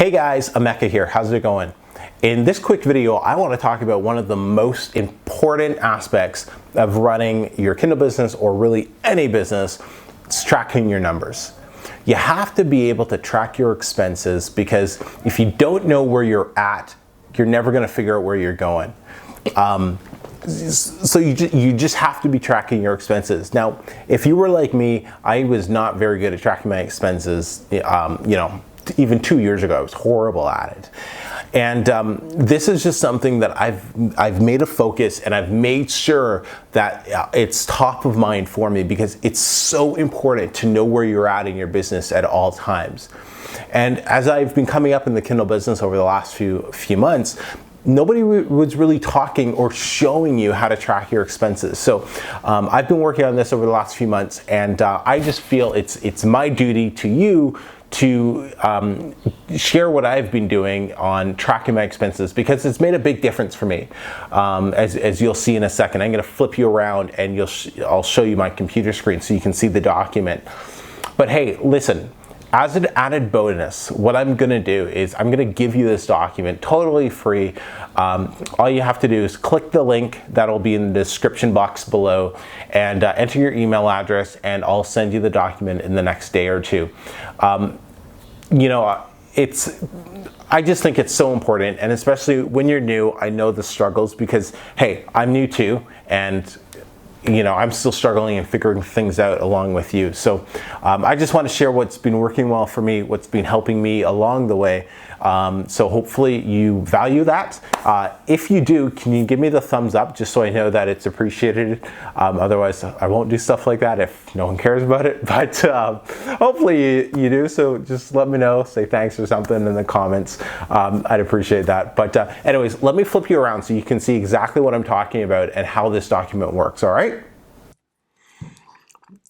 Hey guys, Emeka here. How's it going? In this quick video, I want to talk about one of the most important aspects of running your Kindle business, or really any business. It's tracking your numbers. You have to be able to track your expenses, because if you don't know where you're at, you're never going to figure out where you're going. So you just have to be tracking your expenses. Now, if you were like me, I was not very good at tracking my expenses. Even 2 years ago, I was horrible at it. And this is just something that I've made a focus, and I've made sure that it's top of mind for me, because it's so important to know where you're at in your business at all times. And as I've been coming up in the Kindle business over the last few months, nobody was really talking or showing you how to track your expenses. So I've been working on this over the last few months, and I just feel it's my duty to you to share what I've been doing on tracking my expenses, because it's made a big difference for me. As you'll see in a second, I'm going to flip you around and I'll show you my computer screen so you can see the document. But hey, listen. As an added bonus, what I'm going to do is I'm going to give you this document totally free. All you have to do is click the link that'll be in the description box below, and enter your email address, and I'll send you the document in the next day or two. I just think it's so important, and especially when you're new, I know the struggles, because hey, I'm new too, and I'm still struggling and figuring things out along with you. So I just want to share what's been working well for me, what's been helping me along the way. So hopefully you value that. If you do, can you give me the thumbs up, just so I know that it's appreciated? Otherwise, I won't do stuff like that if no one cares about it. But hopefully you do. So just let me know, say thanks or something in the comments. I'd appreciate that. But anyways, let me flip you around so you can see exactly what I'm talking about and how this document works, all right?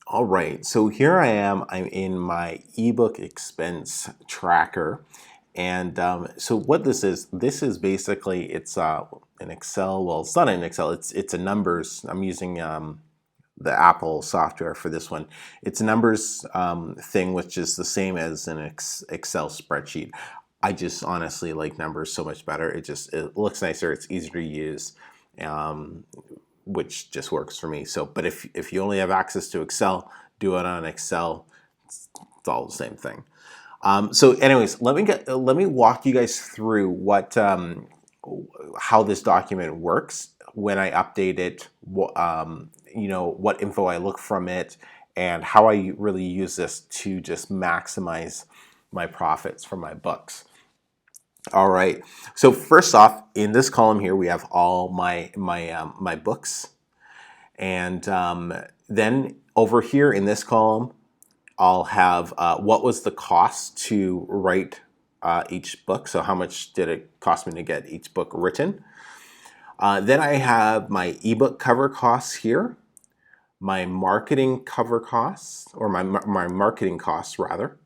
All right, so here I am. I'm in my ebook expense tracker. And so what this is basically, it's an Excel. Well, it's not an Excel, it's a numbers. I'm using the Apple software for this one. It's a numbers thing, which is the same as an Excel spreadsheet. I just honestly like numbers so much better. It looks nicer, it's easier to use, which just works for me. So, but if you only have access to Excel, do it on Excel. It's all the same thing. So anyways, let me walk you guys through what how this document works when I update it. What info I look from it, and how I really use this to just maximize my profits from my books. All right. So first off, in this column here, we have all my books, and then over here in this column, I'll have what was the cost to write each book. So how much did it cost me to get each book written? Then I have my ebook cover costs here, my marketing cover costs, or my marketing costs rather.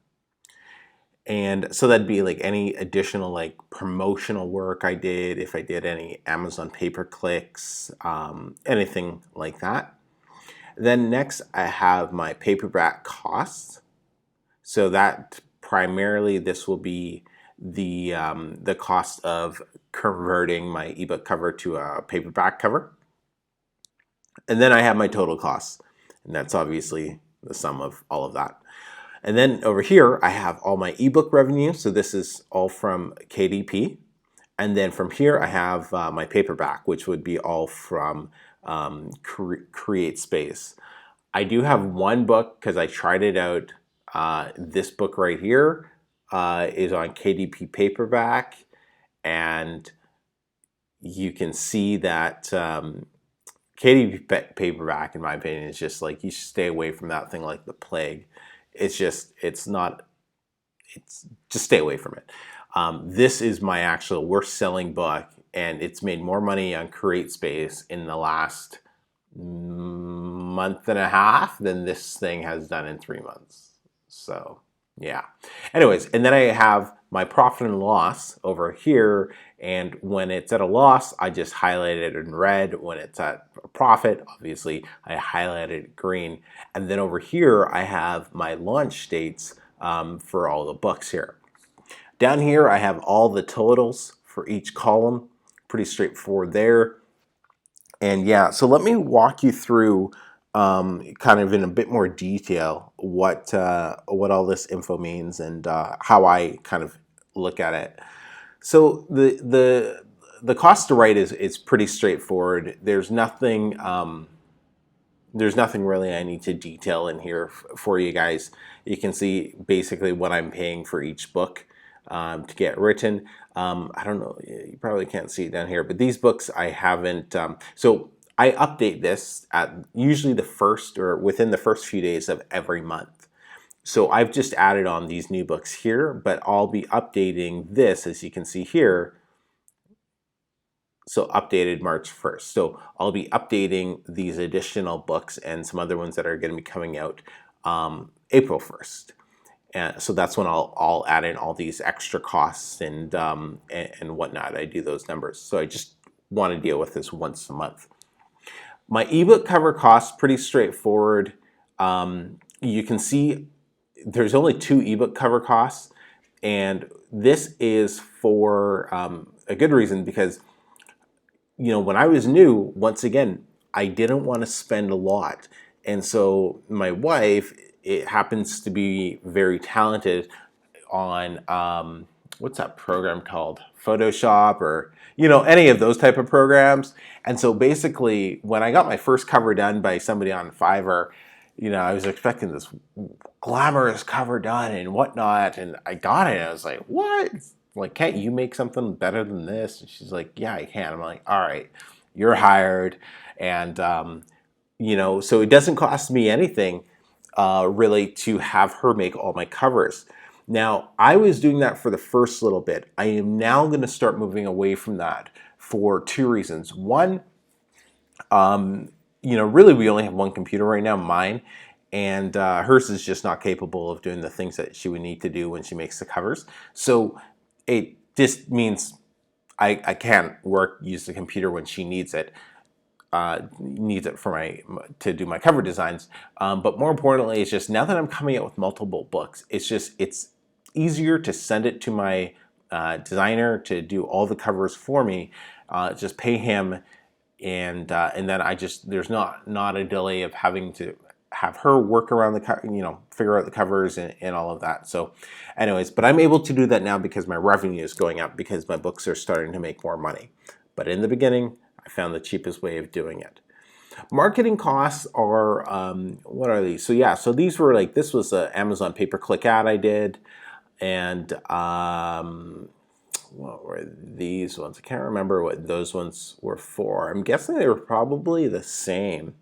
And so that'd be like any additional like promotional work I did, if I did any Amazon pay-per-clicks, anything like that. Then next I have my paperback costs. So that primarily this will be the cost of converting my ebook cover to a paperback cover. And then I have my total costs, and that's obviously the sum of all of that. And then over here I have all my ebook revenue. So this is all from KDP. And then from here I have my paperback, which would be all from Create Space. I do have one book because I tried it out. This book right here is on KDP paperback, and you can see that KDP paperback, in my opinion, is just like, you should stay away from that thing like the plague. Just stay away from it. This is my actual worst selling book, and it's made more money on Create Space in the last month and a half than this thing has done in 3 months. So yeah. Anyways, and then I have my profit and loss over here, and when it's at a loss, I just highlight it in red. When it's at a profit, obviously I highlight it green. And then over here I have my launch dates for all the books here. Down here, I have all the totals for each column. Pretty straightforward there. And yeah, so let me walk you through kind of in a bit more detail what all this info means and how I kind of look at it. So the cost to write is pretty straightforward. There's nothing really I need to detail in here for you guys. You can see basically what I'm paying for each book to get written. I don't know, you probably can't see it down here, but these books I haven't, so I update this at usually the first or within the first few days of every month. So I've just added on these new books here, but I'll be updating this, as you can see here, so updated March 1st. So I'll be updating these additional books and some other ones that are going to be coming out April 1st. And so that's when I'll add in all these extra costs and whatnot. I do those numbers. So I just want to deal with this once a month. My ebook cover costs, pretty straightforward. You can see there's only 2 ebook cover costs, and this is for a good reason, because when I was new, once again, I didn't want to spend a lot. And so my wife, it happens to be very talented on, what's that program called? Photoshop, or, any of those type of programs. And so basically, when I got my first cover done by somebody on Fiverr, I was expecting this glamorous cover done and whatnot. And I got it, and I was like, what? Like, can't you make something better than this? And she's like, yeah, I can. I'm like, all right, you're hired. And, so it doesn't cost me anything really to have her make all my covers. Now, I was doing that for the first little bit. I am now going to start moving away from that for 2 reasons. One, really we only have one computer right now, mine, and hers is just not capable of doing the things that she would need to do when she makes the covers. So it just means I can't use the computer when she needs it. For to do my cover designs. But more importantly, it's just now that I'm coming out with multiple books, it's easier to send it to my designer to do all the covers for me. Just pay him, and then there's not a delay of having to have her work around figure out the covers and all of that. So anyways, but I'm able to do that now because my revenue is going up, because my books are starting to make more money. But in the beginning, I found the cheapest way of doing it. Marketing costs are, what are these? So yeah, so these were this was an Amazon pay-per-click ad I did. And what were these ones? I can't remember what those ones were for. I'm guessing they were probably the same.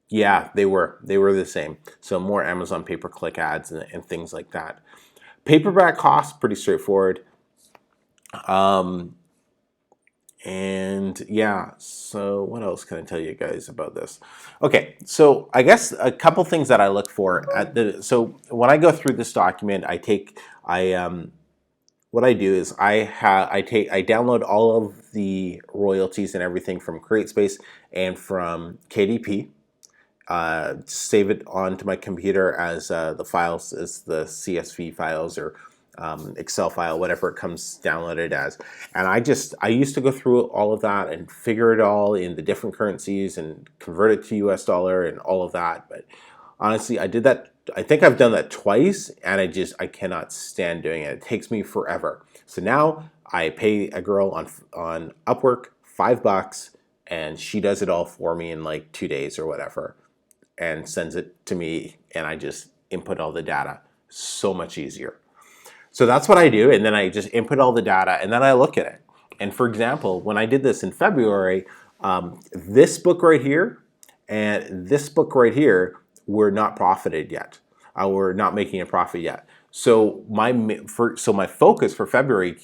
Yeah, they were the same. So more Amazon pay-per-click ads and things like that. Paperback costs, pretty straightforward. And yeah, so what else can I tell you guys about this? Okay, so I guess a couple things that I look for so when I go through this document, what I do is I download all of the royalties and everything from CreateSpace and from KDP. Save it onto my computer as the files, as the CSV files or Excel file, whatever it comes downloaded as. And I used to go through all of that and figure it all in the different currencies and convert it to US dollar and all of that. But honestly, I did that. I think I've done that twice, and I cannot stand doing it. It takes me forever. So now I pay a girl on Upwork $5, and she does it all for me in 2 days or whatever, and sends it to me, and I just input all the data. So much easier. So that's what I do, and then I just input all the data, and then I look at it. And for example, when I did this in February, this book right here and this book right here were not profited yet. We're not making a profit yet. So my focus for February,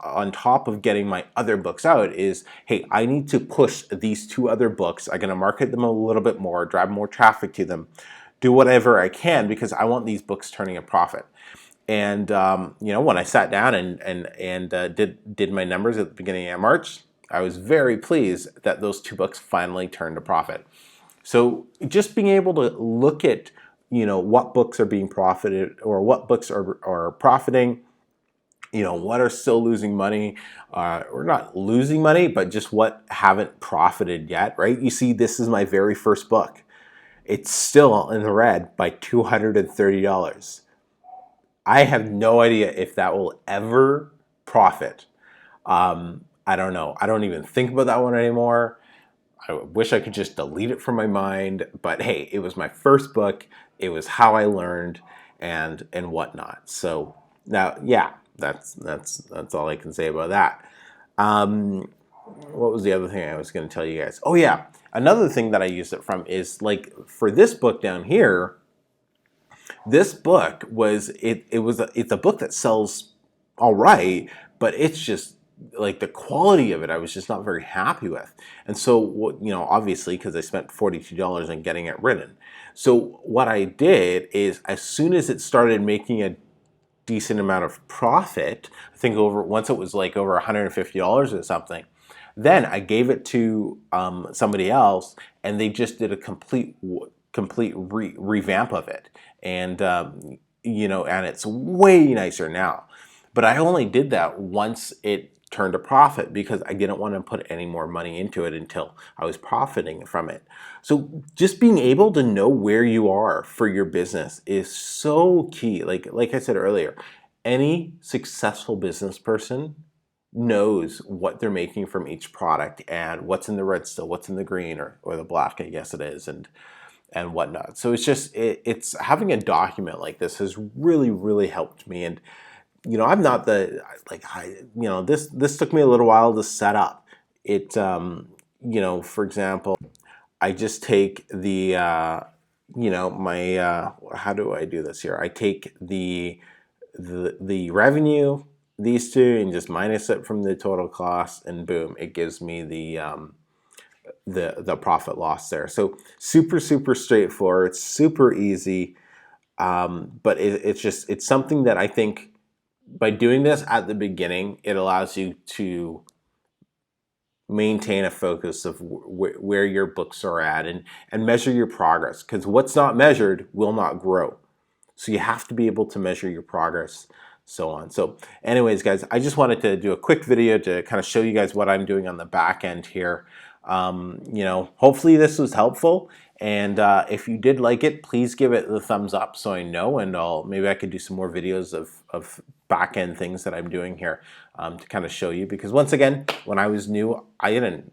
on top of getting my other books out, is, hey, I need to push these 2 other books. I'm going to market them a little bit more, drive more traffic to them, do whatever I can, because I want these books turning a profit. And when I sat down and did my numbers at the beginning of March, I was very pleased that those 2 books finally turned a profit. So just being able to look at what books are being profited, or what books are profiting, what are still losing money, or not losing money, but just what haven't profited yet, right? You see, this is my very first book. It's still in the red by $230. I have no idea if that will ever profit. I don't know. I don't even think about that one anymore. I wish I could just delete it from my mind, but hey, it was my first book. It was how I learned and whatnot. So now, yeah, that's all I can say about that. What was the other thing I was going to tell you guys? Oh yeah, another thing that I used it from is, like, for this book down here. This book was it's a book that sells all right, but it's just like the quality of it I was just not very happy with. And so obviously, because I spent $42 on getting it written. So what I did is, as soon as it started making a decent amount of profit, I think once it was like over $150 or something, then I gave it to somebody else, and they just did a complete revamp of it, and and it's way nicer now. But I only did that once it turned a profit, because I didn't want to put any more money into it until I was profiting from it. So just being able to know where you are for your business is so key. Like I said earlier, any successful business person knows what they're making from each product, and what's in the red still, what's in the green, or the black, I guess it is, and whatnot. So it's having a document like this has really helped me. And I'm not this took me a little while to set up. It for example, I just take the my how do I do this here? I take the revenue, these two, and just minus it from the total cost, and boom, it gives me the profit loss there. So super straightforward. It's super easy, but it's something that I think, by doing this at the beginning, it allows you to maintain a focus of where your books are at, and measure your progress, because what's not measured will not grow. So you have to be able to measure your progress, so on. So anyways, guys, I just wanted to do a quick video to kind of show you guys what I'm doing on the back end here. Hopefully this was helpful, and if you did like it, please give it the thumbs up so I know, and maybe I could do some more videos of back end things that I'm doing here, to kind of show you, because once again, when I was new, none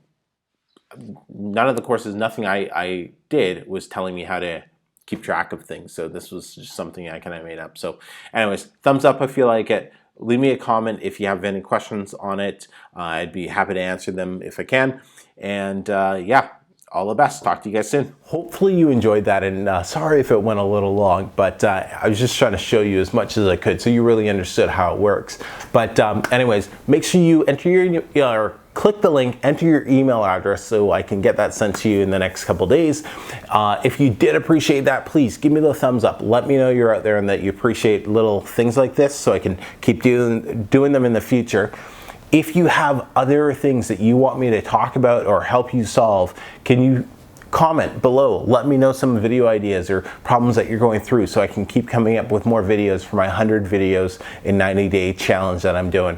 of the courses, nothing I did was telling me how to keep track of things. So this was just something I kind of made up. So anyways, thumbs up if you like it. Leave me a comment if you have any questions on it. I'd be happy to answer them if I can. And yeah, all the best. Talk to you guys soon. Hopefully you enjoyed that, and sorry if it went a little long, but I was just trying to show you as much as I could so you really understood how it works. But anyways, make sure you enter or click the link, enter your email address so I can get that sent to you in the next couple days. If you did appreciate that, please give me the thumbs up. Let me know you're out there and that you appreciate little things like this, so I can keep doing them in the future. If you have other things that you want me to talk about or help you solve, can you comment below? Let me know some video ideas or problems that you're going through, so I can keep coming up with more videos for my 100 videos in 90-day challenge that I'm doing.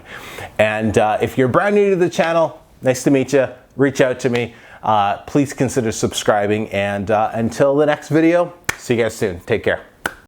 And if you're brand new to the channel, nice to meet you. Reach out to me. Please consider subscribing. And until the next video, see you guys soon. Take care.